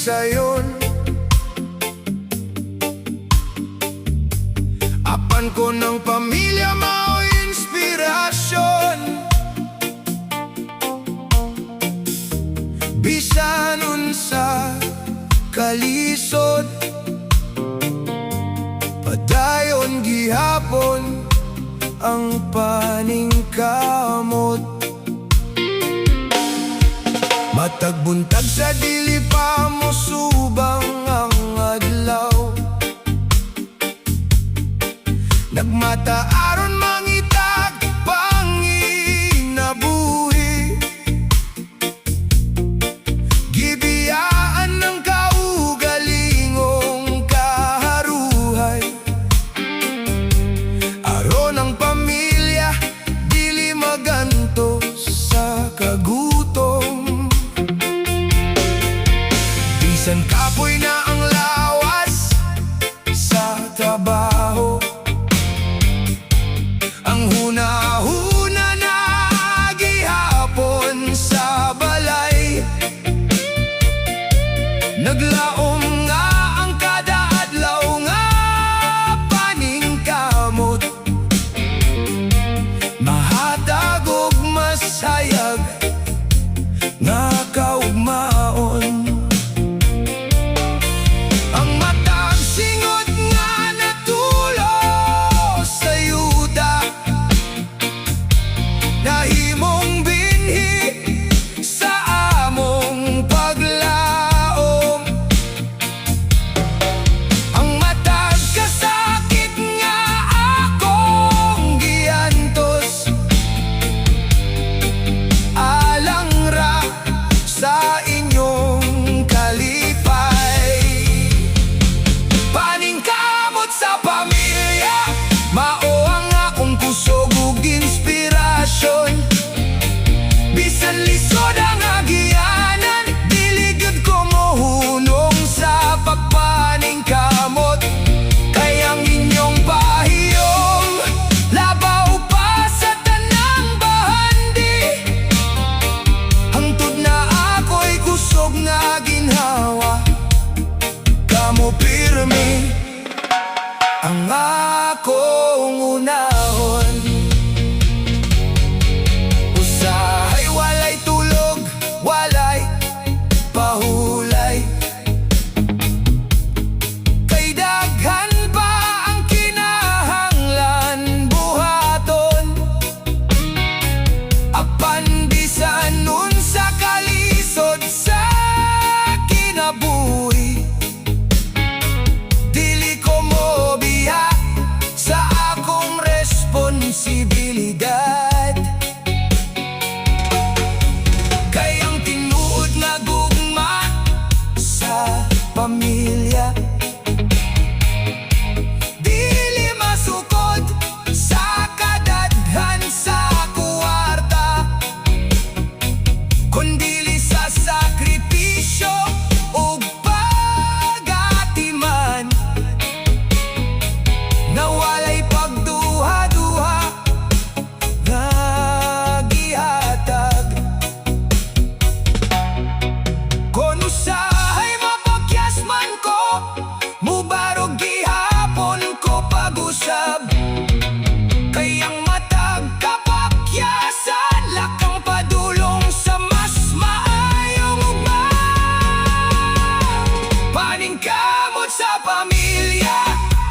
sayon. Apan ko ng pamilya mao inspirasyon. Bisan unsa kalisod, padayon gihapon ang paningkamot. Matag buntag sa dili pa mo subang ang adlaw. Nagmata aron mangitag panginabuhi. Gibiyaan ng kaugalingong kaharuhay. Aron ang pamilya dili maganto sa kagutom. Bisan kapoy na ang lawas sa trabaho, ang huna-huna na gihapon sa balay. Naglaom nga ang kada adlaw nga paningkamot. Mahatag og masayag nga kaugmaon. Ang matag singot nga natulo sa yuta, nahimong binhi sa among paglaom. Ang matag kasakit nga akong giantos, alang ra sa inyong kalipay. Paningkamot sa pamilya mao ang akong kusog ug inspirasyon. Bisan lisod ang agianan, dili gyud ko mohunong sa pagpaningkamot. Kay ang inyong pahiyom labaw pa sa tanang bahandi. Hangtod na ako'y kusog nga ginhawa, kamo pirmi ang akong unahon. Usahay walay tulog, walay pahulay. Kay daghan pa ang kinahanglan buhaton. Apan bisan unsa kalisod sa kinabuhi, dili ko mobiya sa akong responsibilidad. Kay ang tinuod nga gugma sa pamilya dili masukod sa kadaghan sa kuwarta, kundili sa sakripisyo ug pagatiman. Nawalay pagduha-duha nga gihatag. Kung usahay mapakyas man ko, mubarog gihapon ko pag-usab. Kay ang matag kapakyasan lakang padulong sa mas maayong ugma. Paningkamot sa pamilya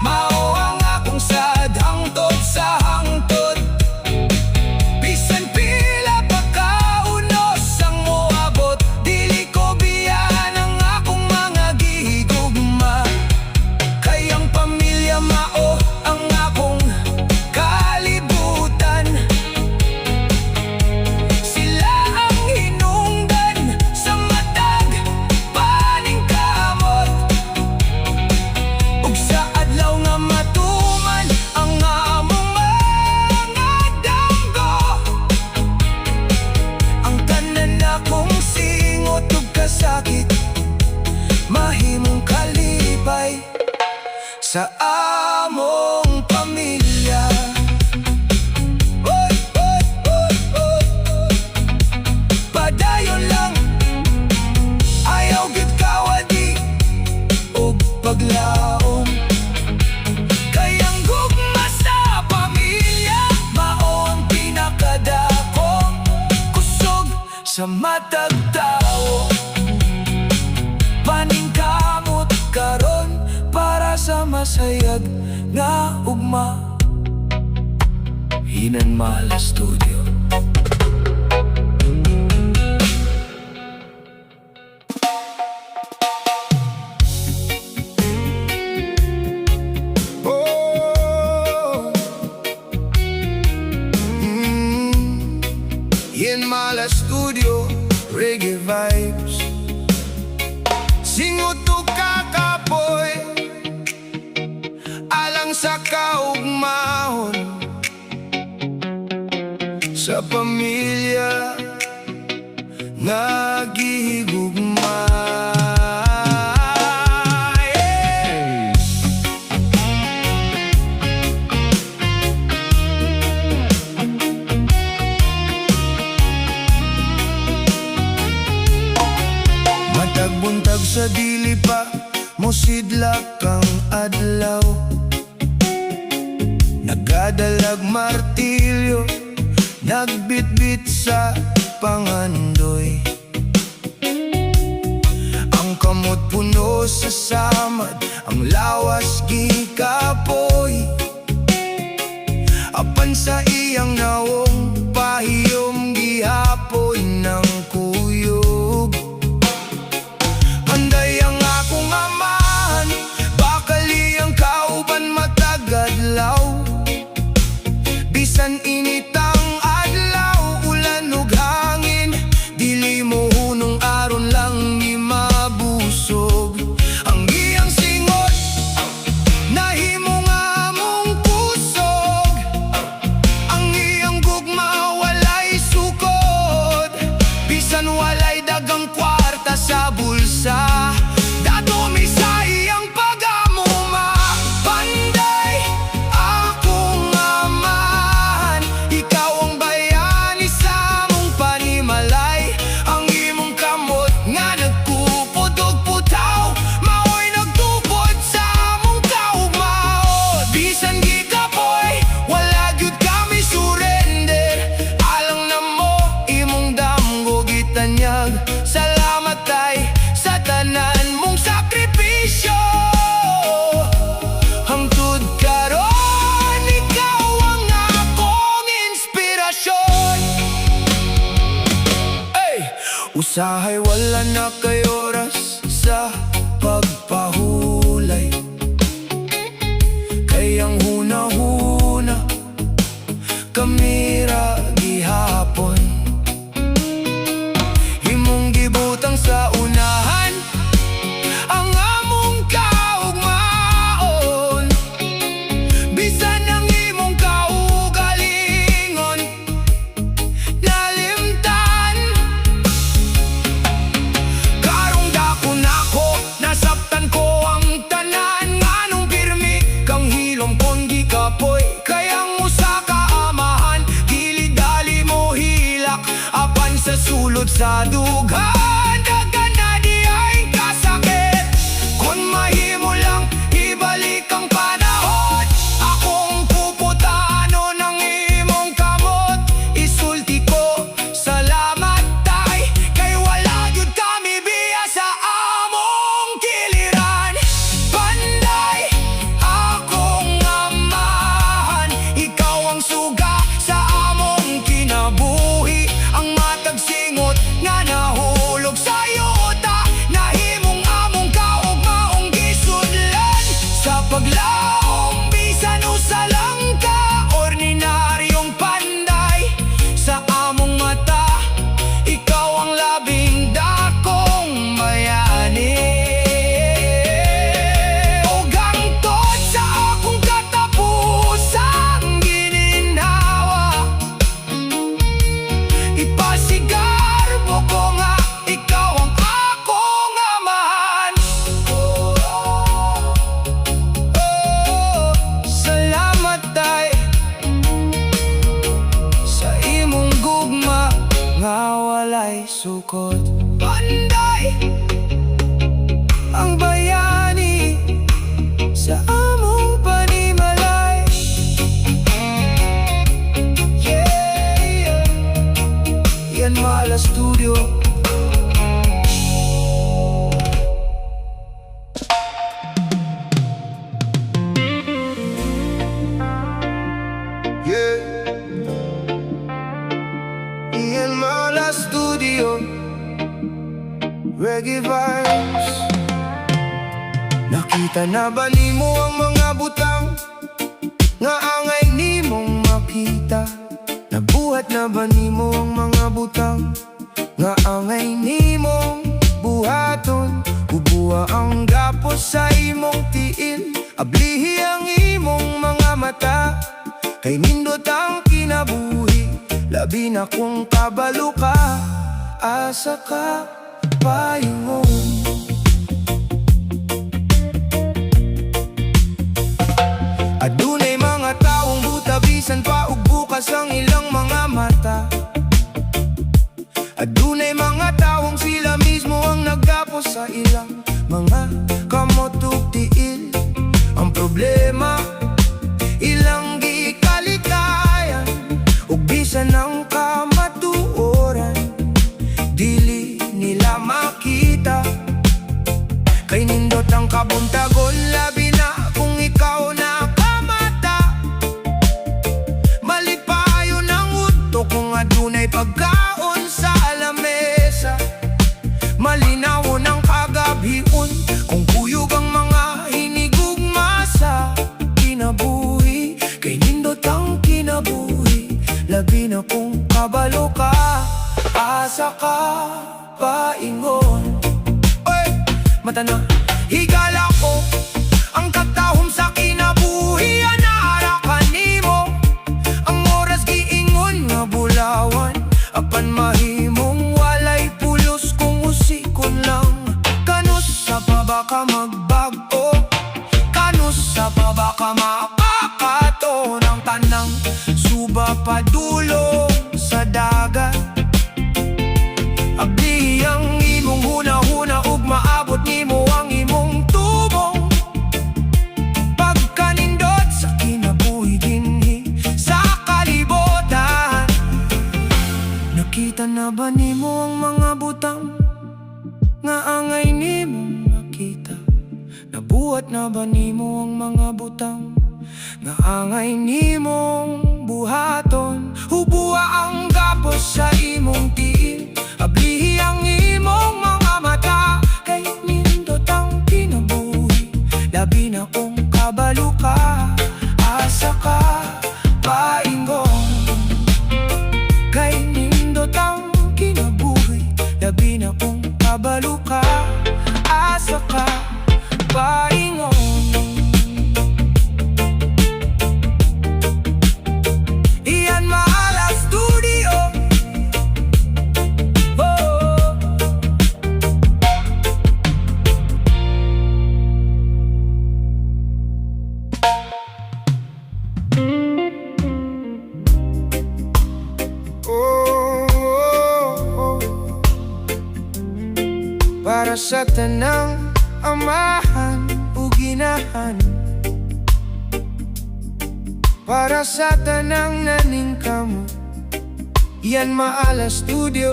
mao ang akong sad hangtod sa hangtod. Bisan pila pa kaunos ang moabot, dili ko biyahan ang akong mga gihigugma. Kay ang pamilya mao ang akong kalibutan. Sila ang hinungdan sa matag paningkamot, ug sa adlaw nga matuman ang among mga damgo. Ang tanan akong singot ug kasakit mahimong kalipay sa among pamilya. Oy, oy, oy, oy. Padayon lang, ayaw gid kawadi. sa matag tao. Paningkamot karon para sa masayag nga ugma. Hinanmala Studio. Hinanmala Studio, reggae vibes. Singot o kakapoy, alang sa kaugmahon. Sa pamilya nagihigugma. Matagbuntag sa dili pa mosidlak ang adlaw. Nagadalag martilyo, nagbitbit sa pangandoy. Ang kamot puno sa samad, ang lawas gikapoy. Apan sa iyang nawong pahiyom gihapoy ng kuyog. Panday ang akong amahan, bakali ang kauban matagadlaw. Bisan init ang adlaw, ulan ug hangin, dili mo hunong aron lang ni mabusog. Ang iyang singot nahimo nga mong kusog, ang iyang gugma walay sukod. Bisan walay dagang kwarta sa bulsa, dadumi sa iyang pagamuma. Panday akong amahan, ikaw ang bayani sa among panimalay. Ang imong kamot nga nagkupod og putaw, maoy nagtupod sa among kaugmaon. Bisan gikapoy, wala gyud kami surrender. Alang na mo imong damgo gitanyag. Salamat tay sa tanan mong sakripisyo. Hangtod karon ikaw ang akong inspirasyon. Usahay wala na kay oras sa pagpahulay, kay ang huna-huna kamera gihapon. Himong gibutang sa unahan ang among kaugmaon. Bisan ang imong kaugalingon nalimtan. Karong dako nako, nasabtan ko ang tanan. Nganong pirmi kang hilom kon gikapoy, kayang usa ka amahan, dili dali mo hilak. Apan sa sulod sa dughan, dagan na di ay kasakit. Kung mahimo lang ibalik ang panahon, akong puputano ng imong kamot. Isulti ko, salamat tay, kay wala gyud kami biya sa among kiliran. Panday akong amahan, ikaw ang suga sa among kinabuhi. Ang matag singot nga nahulog sa yuta, nahimong among kaugmaong gisudlan. Sa paglaom bisan usa lang ka, ordinaryong panday. Sa among mata, ikaw ang labing dakong bayani. Ug hangtod sa akong katapusang gininhawa, ipasigar mo ko nga ikaw ang akong amahan. Salamat tay sa imong gugma nga walay sukod. Panday ang bayani sa among panimalay. Yeah, yeah. Yan mala Mala Studio. Ian Mala Studio, Reggae Vibes. Nakita na ba nimo ang mga butang nga angay nimong makita? Nabuhat na ba nimo ang mga butang nga angay nimong buhaton? Ubuha ang gapos sa imong tiil, ablihi ang imong mga mata. Kay nindot ang kinabuhi, labi na kung kabalo ka, asa ka paingon. Adunay mga taong buta, bisan pa ug bukas ang ilang mga mata. Adunay mga taong sila mismo ang naggapos sa ilang mga kamot ug tiil. Ang problema, ilang gikalikayan ug bisan ang kamatuoran, dili nila makita. Kay nindot ang kabuntagon, labi na kung ikaw nakamata. Malipayo ng udto kung adunay pagkaon sa lamesa. Malinawon ang kagabhion kung kuyog ang mga hinigugma sa kinabuhi. Kay nindot ang kinabuhi, labi na kung kabalo ka, asa ka paingon. Mata na higala ko ang katahom sa kinabuhi, anara ka nimo. Ang oras giingon nga bulawan, apan mahimong walay pulos kung usikon lang. Kanus sa pa ba ka magbago? Kanus sa pa ba ka makakato ng tanang suba padulong sa dagat? Abli ang imong huna-huna ug maabot nimo ang imong tubong. Pagkanindot sa kinabuhi dinhi sa kalibutan. Nakita na ba nimo ang mga butang nga angay nimong makita? Nabuhat na ba nimo ang mga butang nga angay nimong buhaton? Hubuha ang gapos sa imong tiil, ablihi ang imong mga mata. Kay nindot ang kinabuhi, labi na kung kabalo ka, asa ka paingon. Kay nindot ang kinabuhi, labi na kung kabalo ka, asa ka paingon. Ian Mala Studio. Para sa tanang amahan ug ginahan, para sa tanang naningkamot, Ian Mala Studio,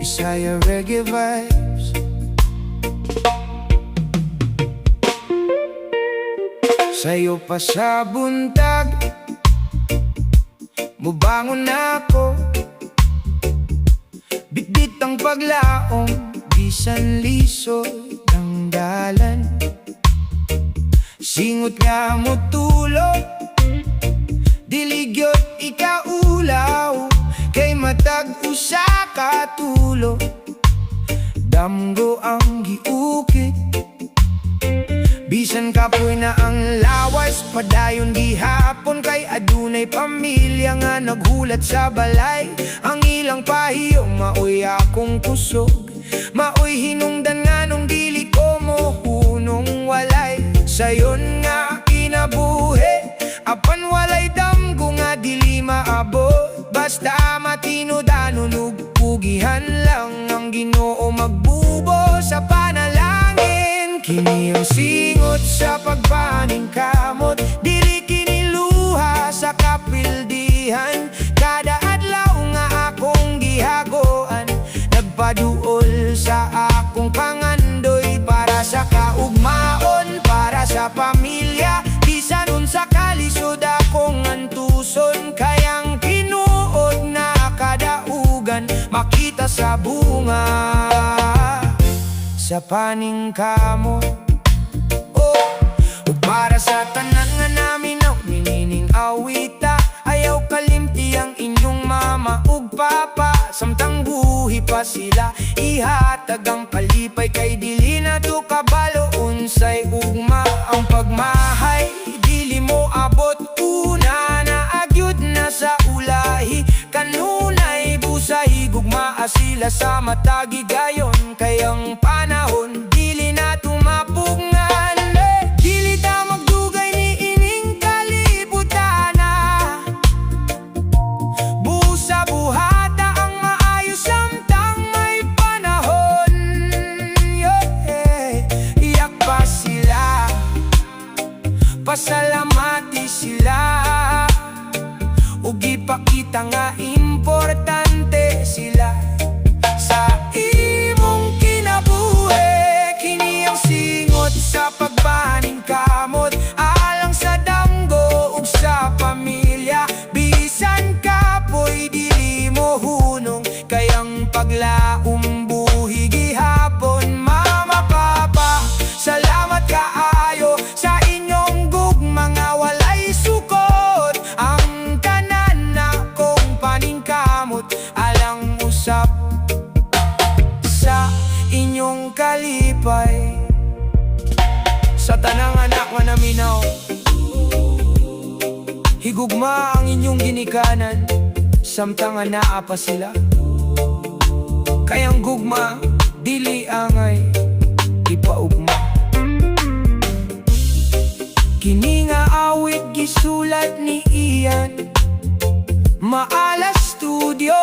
Bisaya Reggae Vibes. Sa'yo pa sa buntag, mubangon ako, bitbit ang paglaong, bisan lisod ang dalan. Singot nga mo tulog, diligyot ikaulaw, kay matag usa ka tulo, damgo ang giukit. Bisan kapoy na ang lawas, padayon gihapon, kay adunay pamilya nga naghulat sa balay. Ang ilang pahiyo, maoy akong kusog, maoy hinungdan nga nung dili ko mo hunong walay. Sayon nga kinabuhi, apan walay damgo nga dili maabot. Basta matino-danon ug pugihan lang ang Ginoo magbubo sa panalangin. Kini ang singot sa pagpaningkamot, dili kiniluha sa kapildihan. Kada adlaw nga akong gihago maduol sa akong pangandoy. Para sa kaugmaon, para sa pamilya, bisan unsa kalisod akong antuson. Kayang tinuod na kadaugan, makita sa bunga sa paningkamot. Para sa tanan nga namin ang minining awita, ayaw kalimti ang inyong mama ug papa. Samtang buhi pa sila, ihatag ang kalipay kay dili na to kabalo. Unsay ugma ang pagmahay, dili mo abot. Una na agyud na sa ulahi, kanunay busay gugmaa sila sa matagi gayon. Kayang panahon dili na tumapungan, pasalamati sila ug ipakita nga importante sila sa imong kinabuhi. Kini ang singot sa pagbaning kamot, alang sa damgo ug sa pamilya. Bisan kapoy dili mo hunong, kayang paglaom buhi gihapon. Mama, papa, salamat kaayo sa mga walay sukot. Ang tanan na kong paningkamot, alang usap sa inyong kalipay. Sa tanang anak nga naminaw, higugma ang inyong ginikanan. Samtang anaa pa sila, kayang gugma dili angay ipaugma. Kini nga awit gisulat ni Ian Maala Studio,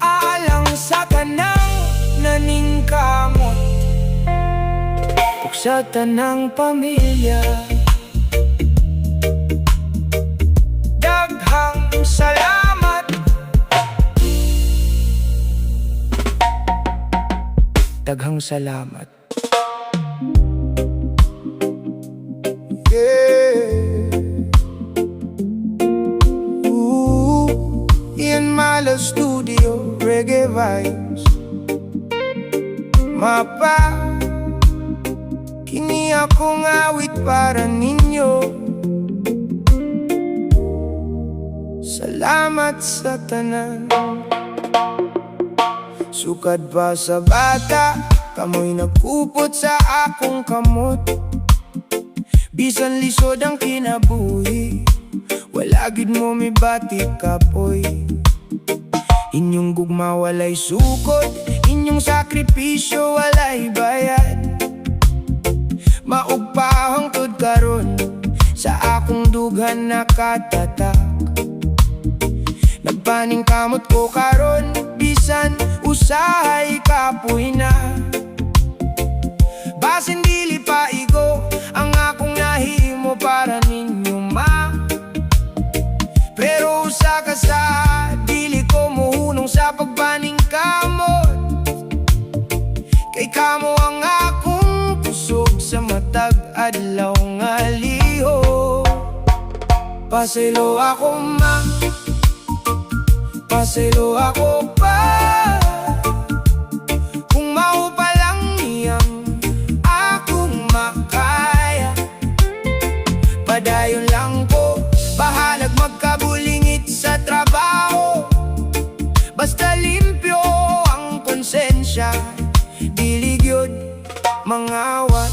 alang sa kanang naningkamot ug sa tanang pamilya. Daghang salamat, daghang salamat. Ian Maala Studio, reggae vibes. Mapa, kini akong awit para ninyo. Salamat sa tanan. Sukad pa sa bata, kamoy nagkupot sa akong kamot. Bisan lisod ang kinabuhi, wala gid mo mibati kapoy. Inyong gugma walay sukod, inyong sakripisyo walay bayad. Maugpahang tod karon sa akong dughan nakatatak. Nagpaningkamot ko karon, bisan usahay kapoy na. Basin dili pa igo ang akong nahimo para ninyo, ma. Pero usa ka sa dili ko muhunong sa pagbaning kamot. Kay kamo ang akong kusog sa matag adlaw nga liho. Pasaylo ako, ma, pasaylo ako pa. Kung mao pa lang niyang akong makaya, padayon lang ko, bahalag magkabulingit sa trabaho. Basta limpyo ang konsensya, dili gyud mangawat.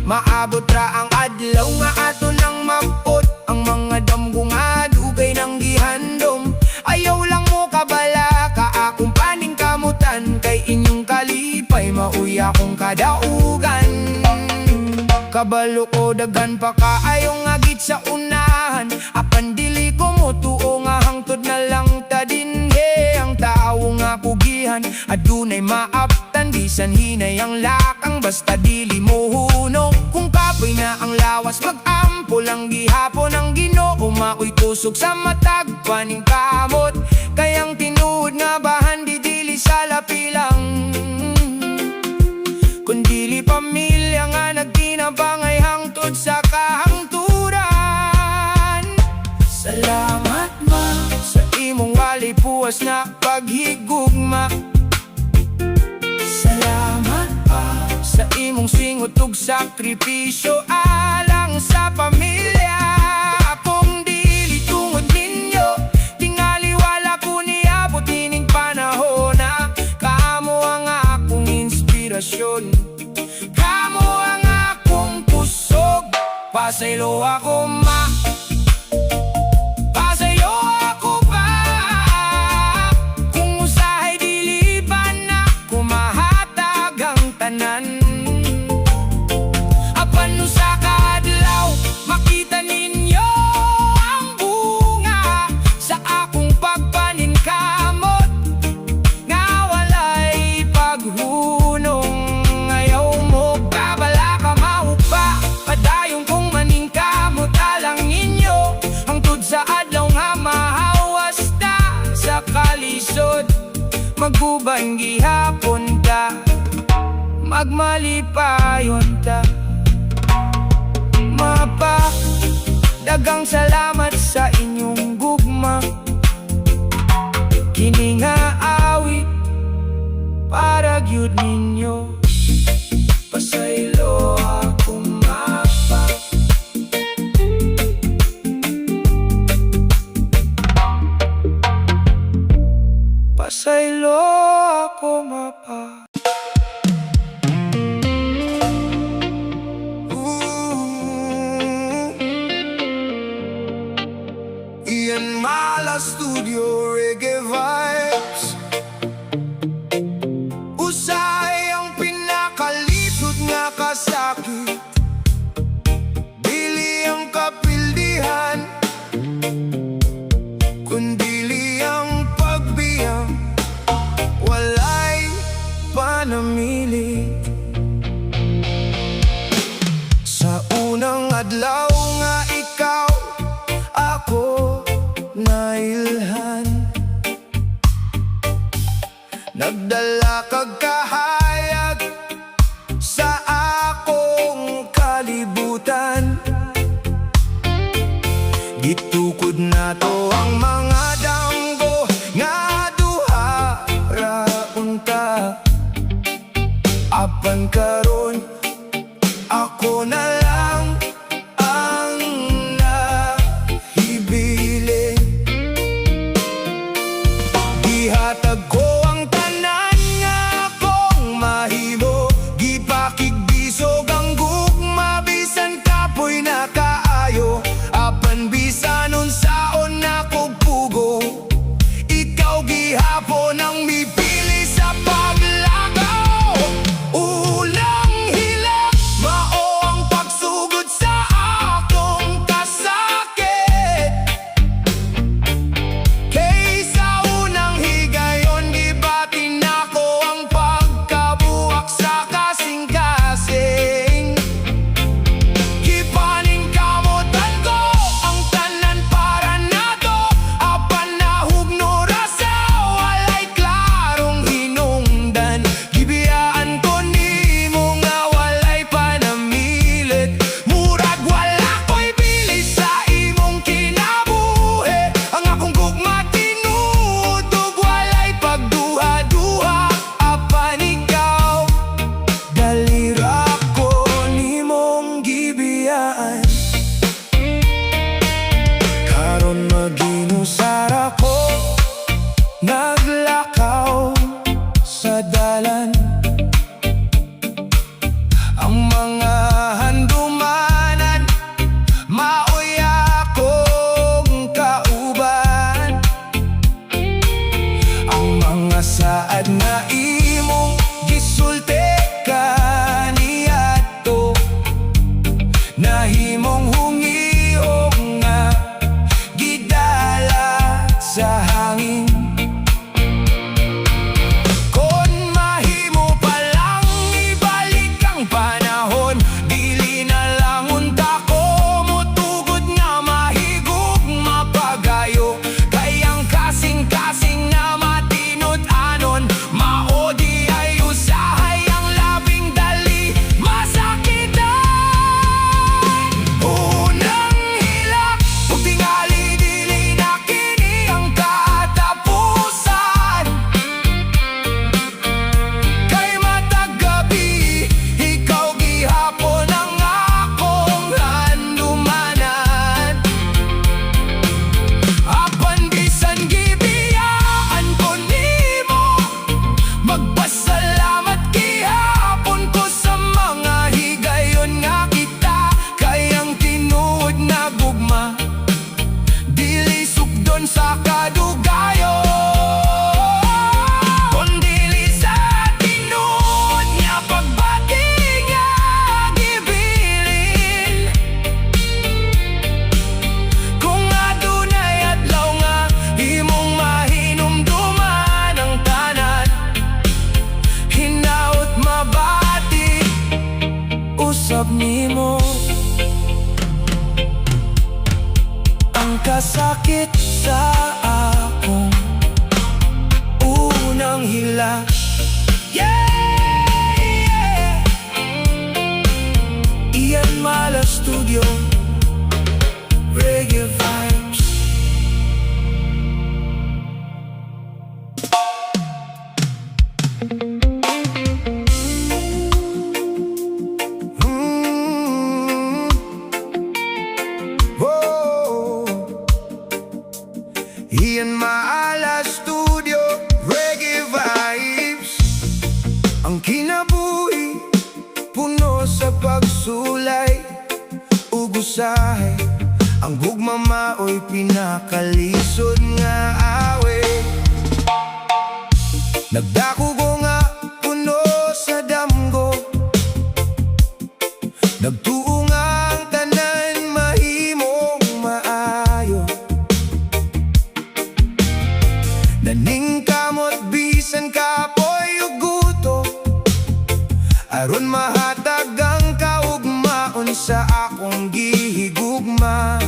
Maabot ra ang adlaw nga ato nang mapot. Ang mga damgo nga dugay nang gihandom. Ayaw lang mo kabala ka akong paningkamutan. Kay inyong kalipay mauy akong kadaugan. Kabalo ko dagan pa kaayong agit sa unahan. Apan dili ko mo tuo nga hangtod na lang ta dinhe. Ang tao nga pugihan adunay maaptan, bisan hinay ang lakang basta dili mo hunong. Kung kapoy na ang lawas mag-ampo lang gihapon ang Ginoo. Maoy tusok sa matag paningkamot. Kayang tinuod nga bahan di dili sa lapilang, kundili pamilya nga nagtinabangay hangtod sa kahangturan. Salamat ma sa imong walay puwas na paghigugma. Salamat pa sa imong singot ug sakripisyo alang sa pamilya. Akong dili tungod ninyo, tingali wala ko niabot ining panahon na kamo ang akong inspirasyon, kamo ang akong kusog. Pasaylo ako ma, pasayo ako pa, kung usahay dili pa na kumahatag ang tanan. Apan usa ka adlaw makita ninyo ang bunga sa akong pagpaningkamot, nga walay paghunong. Ayaw mo kabala ka maupa, padayon kong maningkamot alang inyo, hangtod sa adlaw nga mahawas ta sa kalisod. Maguban gihapon ta, magmalipayon ta. Mapa, dagang salamat sa inyong gugma. Kini nga awit para gyud ninyo. Pasaylo ako mapa, pasaylo ako mapa. Ian Mala Studio Reggae Vibes. Usay ang pinakalikod nga kasakit, dili ang kapildihan, kundili ang pagbiyang walay panamili. Sa unang adlaw nga ikaw ako nailhan, nagdala kag kahayag sa akong kalibutan. Gitukod na to ang mga danggo nga duha ra unta. Apan karon ako na lang ang nahibilin. Gihatag ko ang tanan nga akong mahimo, gipakigbisog ang gugma bisan kapoy na kaayo. Apan bisan unsaon ako pugo, ikaw gihapon ang mipili sa paglakaw. Ulang hilak mao ang pagsugod sa akong kasakit, kaysa unang higayon gibatin nako ang pagkabuak sa kasing-kasing. Gipaningkamutan ko ang tanan para nato, apan nahugno ra sa walay klarong hinungdan. Gibiyaan ko nimo nga walay panamilit, murag wala ko'y bilis sa imong kinabuhi. Ang akong gugma tinuod ug walay pagduha-duha, apan ikaw dali ra ko nimong gibiyaan. Karon maginusar ako, naglakaw sa dalan. Ang mga handumanan maoy akong kauban. Ang mga saad na imong gisulte kaniadto, nahimong hungihong nga gidala dayon sa kadugayo. Kundili sa tinuod niya pagbati nga gibilin. Kung adunay adlaw nga imong mahinumduman ang tanan, hinaut mabati usab nimo ang kasakit sa akong unang hila. Yeah, yeah. Ian Mala Studio, Reggae Vibes. Ian Mala Studio, Reggae Vibes. Ang kinabuhi, puno sa pagsulay ug usahay. Ang gugma mao'y pinakalisod nga awe. Nagdako ko nga puno sa damgo, nagtuo nga ang tanan mahimong maayo. Naning kamot bisan kapoy ug guto, aron mahatag ang kaugmaon sa akong gihigugma.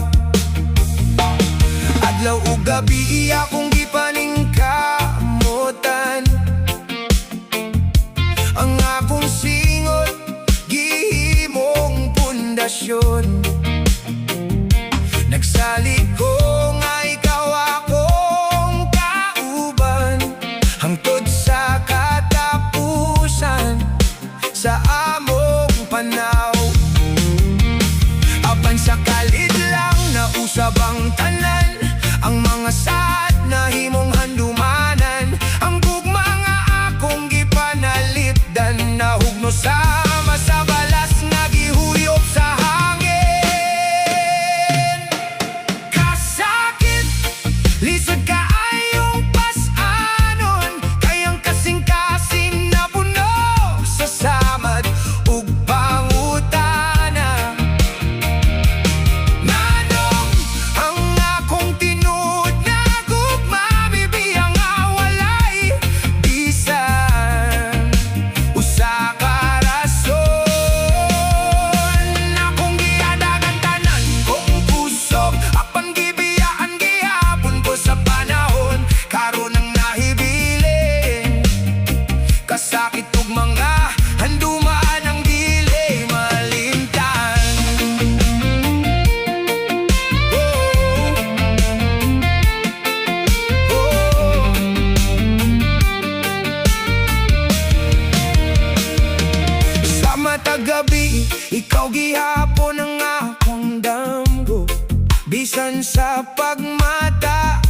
Adlaw ug gabi akong gipaningkamutan, ang akong singot gihimong pundasyon. Nagsalig ko nga ikaw akong kauban, hangtod sa katapusan sa among panaw. Apan sa kalit lang na usab ang tanan, ang mga saad na himong handumanan. Ang gugma nga akong gipanalitdan, nahugno sama sa balas nga gihuyop sa hangin. Kasakit, lisod kaayong pas-anon, kayang kasing-kasing na puno sa samad ug pangutana. Nanong ang akong tinuod na gugma, bibiyang awalay bisan usa ka rason. Akong giadagan tanan kong kusog, apan gibiyaan gihapon ko sa panahon karon ang nahibilin. Kasakit ug mga handumaan ang dili malimtan. Sa matag gabi, ikaw gihapon ang akong damgo. Bisan sa pagmata,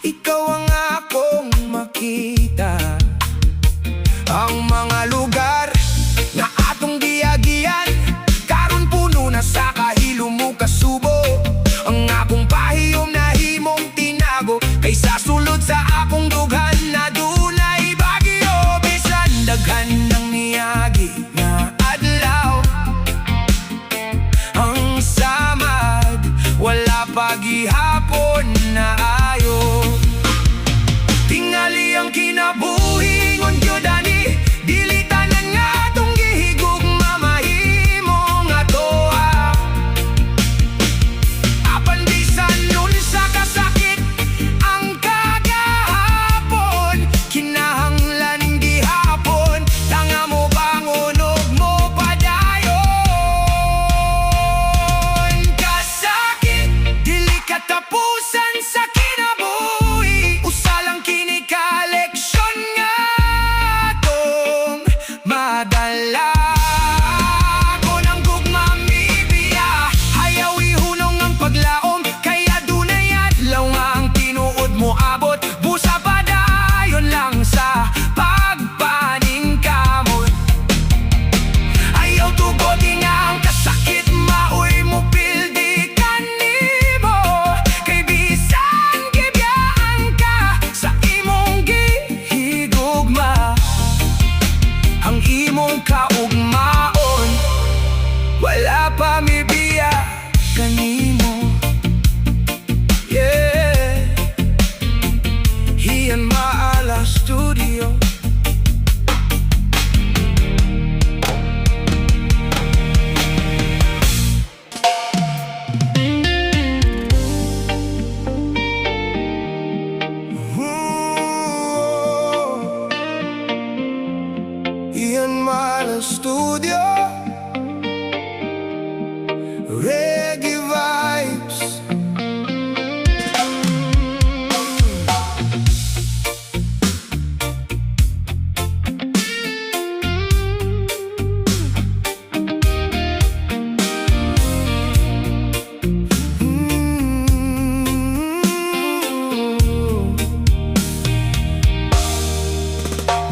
ikaw ang akong makita. Ang mga lugar na atong giagian, karon puno na sa kahilo mo kasubo. Ang akong pahiyom na himong tinago, kaysa sulod sa akong dughan na dunay bagyo. Bisan daghan ng niyagi na adlaw, ang samad wala pagihapon na ayo. Tingali ang kinabuhi ngon gyud ani, dili tanan nga atong gihigugma mahimong atoa. Apan bisan nun sa kasakit ang kagahapon, kinahanglan gihapon tanga mo bangon ug mo padayon. Kasakit, dili katapusan sa kinabuhi, usa lang kini ka leksyon nga atong madala. Ako ng gugma mibiya, hayaw ihunong ang paglaom, kaya dunay adlaw nga ang tinuod mo abot. Busa padayon lang sa pagpaningkamot. Ayaw tugotin nga ang kasakit, maoy mo pildi kanimo, kay bisan studio. Reggae vibes.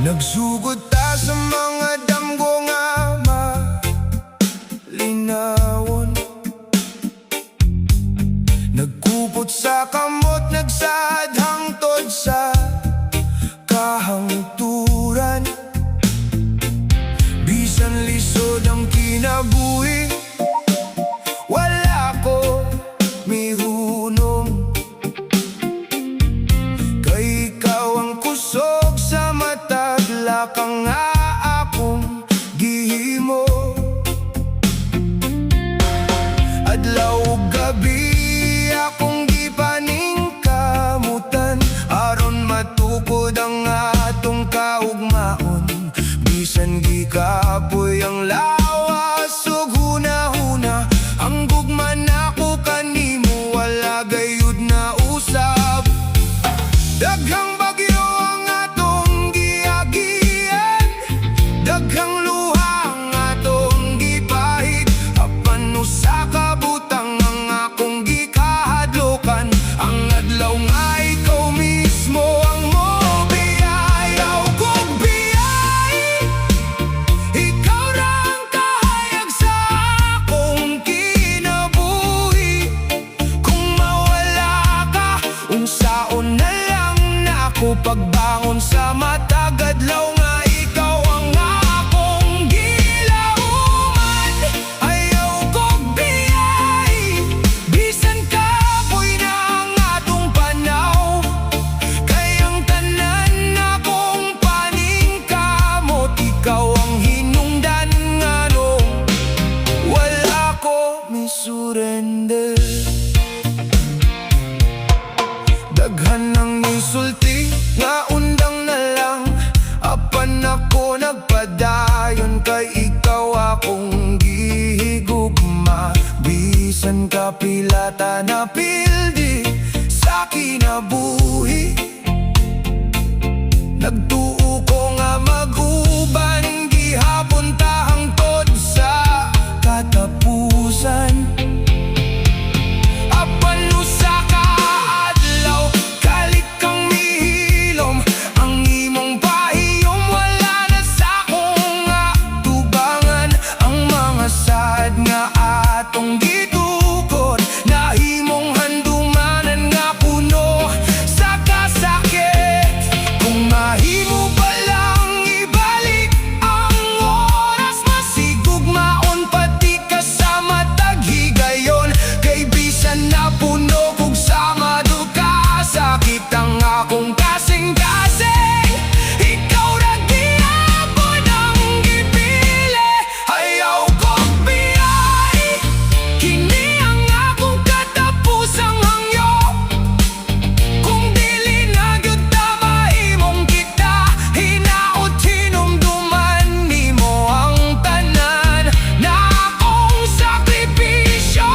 Nagsugod ta sa mga damgo nga malinawon. Nagkupot sa kamot, nagsad hangtod sa kahangturan. Bisan lisod ang kinabuhi, wala ko mihunong. Kay ikaw ang kusog sa mata, kang nga akong gihimo. Adlaw ug gabi akong gipaningkamutan, aron matukod ang atong kaugmaon. Bisan gikapoy ang lawas ug hunahuna, ang gugma nako kanimo wala gayud na usab. Daghang bagyo ang atong giagian, daghang luha ang atong gipahit. Apan usa ka butang ang akong gikahadlokan, ang adlaw nga ikaw mismo ang mobiyayaw kog biyay. Ikaw ra ang kahayag sa akong kinabuhi. Kung mawala ka, unsaon na lang na ako pagbangon sa matag. Adlaw nga ikaw ang akong gilauman. Ayaw kog biyay, bisan kapoy na ang atong panaw. Kay ang tanan akong paningkamot, ikaw ang hinungdan nga nung wala ko misurrender. Daghan ang isulti nga undang na lang, apan ako nagpadayon. Kay ikaw akong gihigugma, bisan kapilata na pildi sa kinabuhi. Nagtuo ko nga mag-uban, gihapon ta hangtod sa katapusan. Apan usa ka adlaw, kalit kang mihilom, ang imong pahiyom wala na sa akong tubangan. Ang mga sad nga atong gitukod, nahimong handumanan nga puno sa kasakit. Kung mahimo pa lang ibalik ang oras, masigugmaon pati ka sa matag higayon. Kay bisan na puno kog sa maduka, sakit ang akong kasing-kasing. Ikaw ra gihapon ang gipili. Ayaw kog biyay, kini ang akong katapusang hangyo. Kung dili na gyud ta mahimong kita, hinaot hinumduman nimo ang tanan na akong sakripisyo.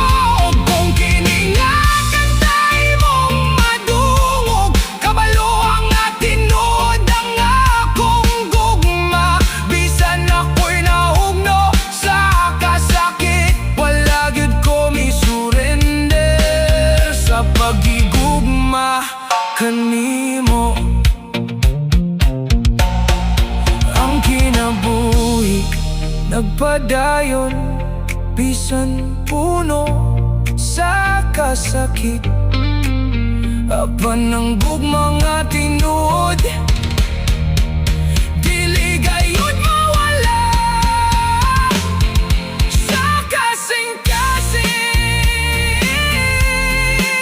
Og kung kini nga kanta imong madungog, kabalo ang tinuod ang akong gugma. Bisan ako'y nahugno sa kasakit, wala gyud ko misurrender sa pagigugma kanimo. Ang kinabuhi nagpadayon, bisan puno sa kasakit. Apan ang gugma nga tinuod, dili gayud mawala sa kasing-kasing.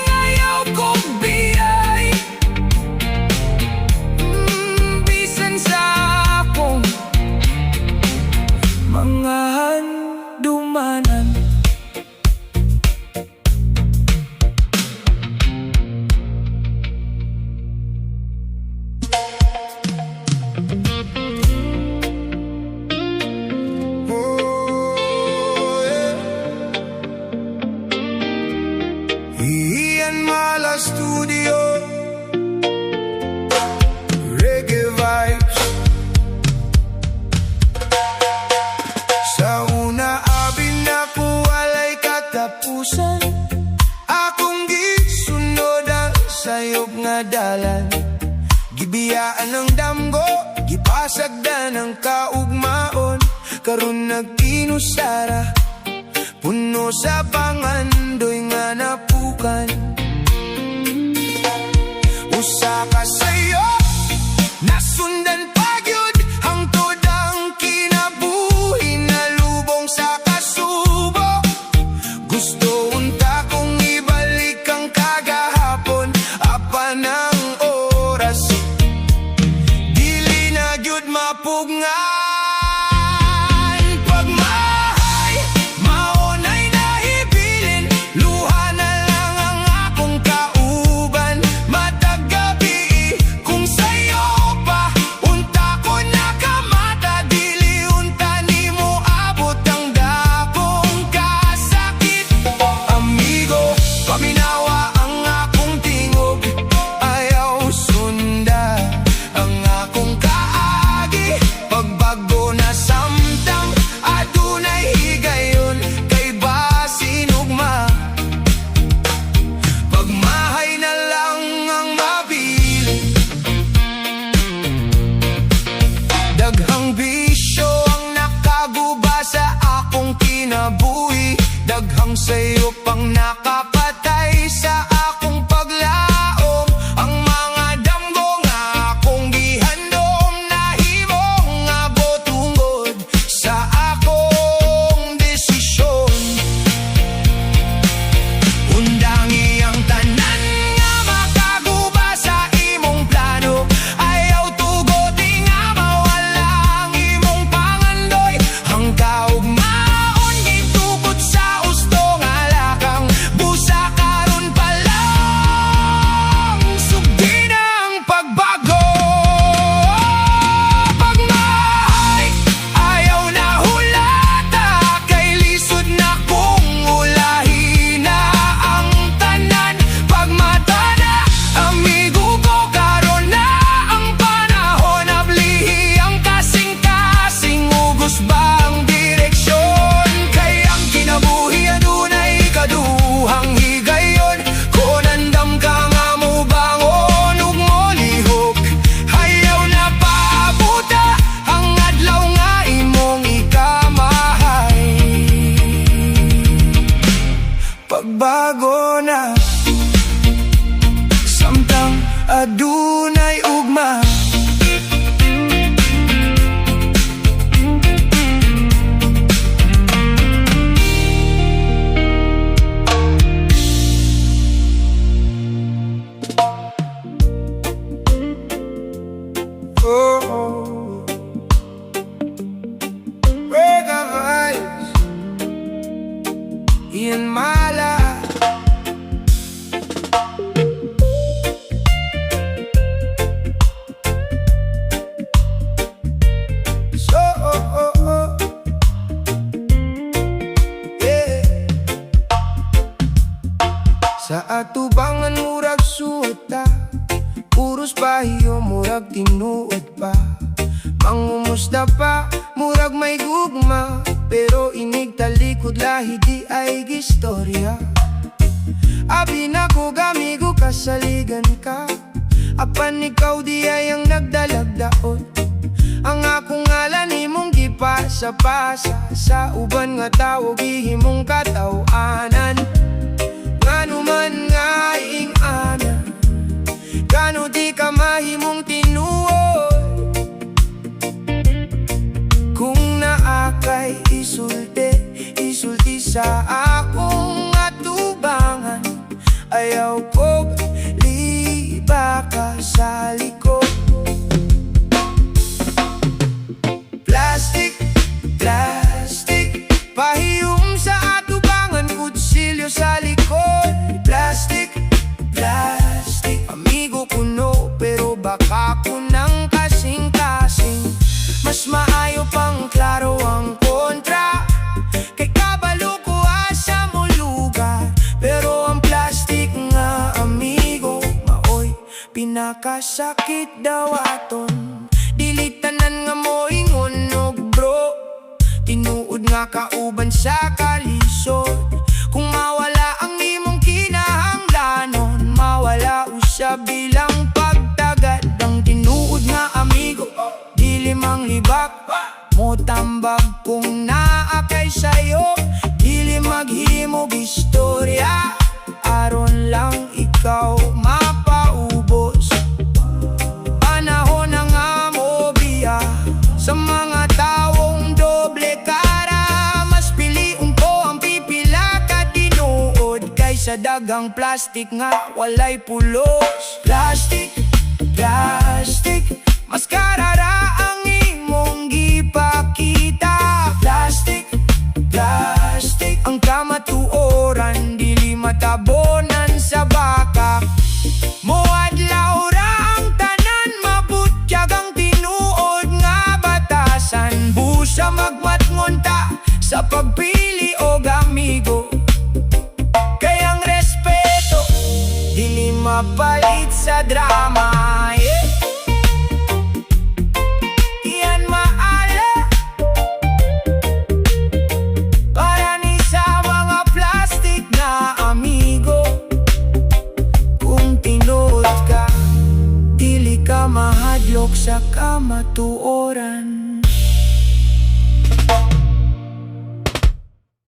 Ayaw kog biyay, bisan sa akong mga handumanan. layop nga dalan. Gibiyaan ng damgo, gipasagdan ng kaugmaon. Karon nagkinusara, puno sa pangandoy nga napukan. Usa ka sayo, nasundan pagyud hangtod ang kinabuhi na lubong sa kasubo. Gusto unta kong ibalik ang kagahapon, apan ang oras dili na gyud mapugngan. Pagmahay, maunay nahibilin, luha na lang ang akong kauban. Matag gabi kung sayo pa, unta ko nakamata, dili unta nimo abot ang dakong kasakit. Amigo, paminawa ang akong tingog, ayaw sunda ang akong kaagi. Pagbago na samtang adunay higayon, kay basin ugma. Pagmahay na lang ang mabilin, daghang bisyo ang nakaguba sa akong kinabuhi. Daghang sayo pang nakapatay sa akong paglaom. Ang mga damgo nga akong gihandom, nahimong abot tungod sa akong desisyon. Undangi ang tanan nga makaguba sa imong plano, ayaw tugoting nga mawala ang imong pangandoy. Ang kaugmaon gitukod sa usto nga lakang, busa karon pa lang sugdi na ang pagbago. Pagmahay, ayaw na hulata, kay lisod na kung ulahi na ang tanan. Pagmata na, amigo ko, karon na ang panahon, ablihi ang kasing-kasing, ugos ba ang direksyon? Kay ang kinabuhi adunay kaduhang higayon, kung nandam ka nga mo bangon ug molihok. Hayaw na paabuta ang adlaw nga imong ikamahay. Pagbago na samtang adunay ugma. Oh, break our eyes in my life. So, yeah. Sa atubangan murag suota, puros pahiyo murag tinuod pa. Mangumusta pa, murag may gugma, pero inig talikod lahi di ay gistorya. Abi na ko gamigo kasaligan ka, apan ikaw di ay ang nagdalagdaot. Ang akong ngalan imong gipasa-pasa, sa uban nga tao gihimong katawanan. Ngano man nga ing-ana, kano di ka mahimong tinuod. Kung naakay isulti sa akong atubangan, ayaw ko liba ka sa likod. Plastic, plastic, pahiyom sa atubangan, kutsilyo sa likod. Plastic, plastic, amigo kuno, pero baka kunang kasing-kasing. Mas maayo pang klaro ang kontra, kay kabalo ko asa mo lugar. Pero ang plastic nga amigo, maoy pinakasakit daw aton. Dilitanan nga mo ingon og bro, tinuod nga kauban sa kalisod. Kung mawala ang imong kinahanglanon, mawala usay siya bilang pagtagad. Ang tinuod nga amigo, dili mang libak. Mo tambag kung naakay sayo, dili maghimog istorya. Aron lang ikaw mapaubos. Panahon na nga mo biya sa mga taong doble cara. Mas piliun ko ang pipila ka tinuod kaysa dagang plastic nga walay pulos. Plastic, plastic, mas karara ang imong gipakita. Plastic, plastic, ang kamatuoran dili matabonan sa baka. Moadlaw ra ang tanan, mabutyag ang tinuod nga batasan. Busa magmatngonta sa pagpili og amigo, kayang respeto dili mapalit sa drama. Iyan maala para ni sa mga plastic na amigo. Kung tinuod ka, dili ka mahadlok sa kamatuoran.